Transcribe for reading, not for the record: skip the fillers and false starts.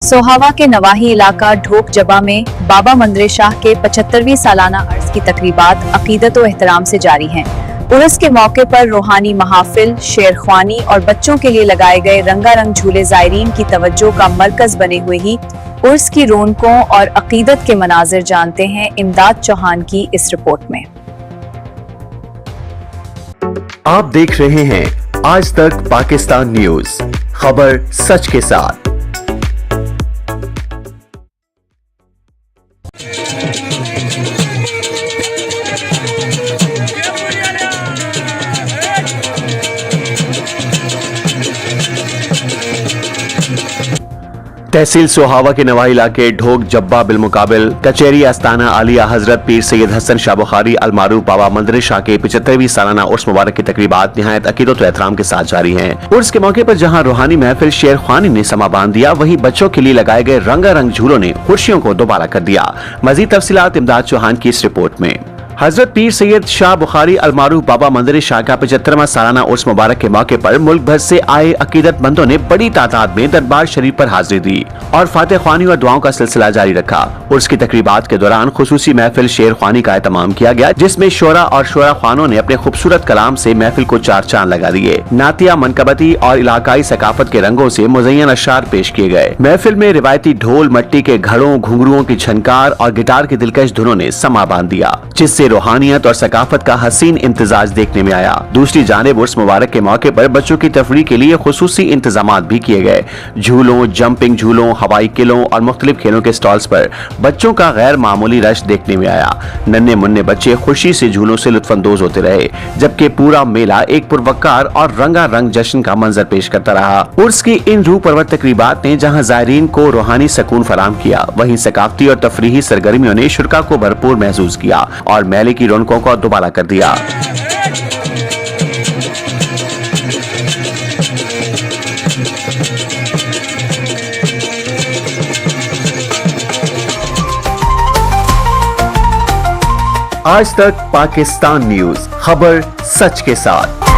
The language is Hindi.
सोहावा के नवाही इलाका ढोक जबा में बाबा मंदरे शाह के 75वीं सालाना अर्ज की तकरीबात अकीदत व एहतराम से जारी हैं। उर्स के मौके पर रूहानी महाफिल, शेर ख्वानी और बच्चों के लिए लगाए गए रंगारंग झूले जायरीन की तवज्जो का मरकज बने हुए ही उर्स की रौनकों और अकीदत के मनाजिर जानते हैं इमदाद चौहान की इस रिपोर्ट में। आप देख रहे हैं आज तक पाकिस्तान न्यूज, खबर सच के साथ। तहसील सोहावा के नवाही इलाके ढोक जब्बा बिलमुकाबिल कचेरी आस्ताना आलिया हजरत पीर सैयद हसन शाह बुखारी अलमारूफ बाबा मंदरे शाह के 75वीं सालाना उर्स मुबारक की तकरीबात निहायत अकीदत व एहतराम के साथ जारी हैं। उर्स के मौके पर जहां रूहानी महफिल शेर ख्वानी ने समा बांध दिया, वहीं बच्चों के लिए लगाए गए रंगारंग झूलों ने खुशियों को दोबारा कर दिया। मजीद तफसीलात इमदाद चौहान की इस रिपोर्ट में। हजरत पीर सैयद शाह बुखारी अलमारूफ बाबा मंदरे शाह का 75वां सालाना उर्स मुबारक के मौके पर मुल्क भर से आए अकीदतमंदों ने बड़ी तादाद में दरबार शरीफ पर हाजिरी दी और फातिह ख्वानी और दुआओं का सिलसिला जारी रखा। उर्स की तकरीबात के दौरान खुसूसी महफिल शेर ख्वानी का एहतमाम किया गया, जिसमें शोरा और शोरा ख्वानों ने अपने खूबसूरत कलाम से महफिल को चार चांद लगा दिए। नातिया, मनकबती और इलाकाई सकाफत के रंगों से मुज़य्यन अशार पेश किए गए। महफिल में रिवायती ढोल, मट्टी के घड़ों, घुंघरुओं की झनकार और गिटार की दिलकश धुनों ने समा बांध दिया, जिससे रूहानियत और सकाफत का हसीन इम्तिजाज देखने में आया। दूसरी जानिब उर्स मुबारक के मौके पर बच्चों की तफरीह के लिए खुसूसी इंतजामात भी किए गए। झूलों, जंपिंग झूलों, हवाई किलों और मुख्तलिफ खेलों के स्टॉल्स पर बच्चों का गैर मामूली रश देखने में आया। नन्हे मुन्ने बच्चे खुशी से झूलों से लुत्फानंदोज होते रहे, जबकि पूरा मेला एक पुरवकार और रंगारंग जश्न का मंजर पेश करता रहा। उर्स की इन रूह परवर तकरीबात ने जहां जायरीन को रूहानी सकून फराहम किया, वहीं सकाफती और तफरीही सरगर्मियों ने शुरा को भरपूर महसूस किया और मेले की रौनकों को दोबारा कर दिया। आज तक पाकिस्तान न्यूज, खबर सच के साथ।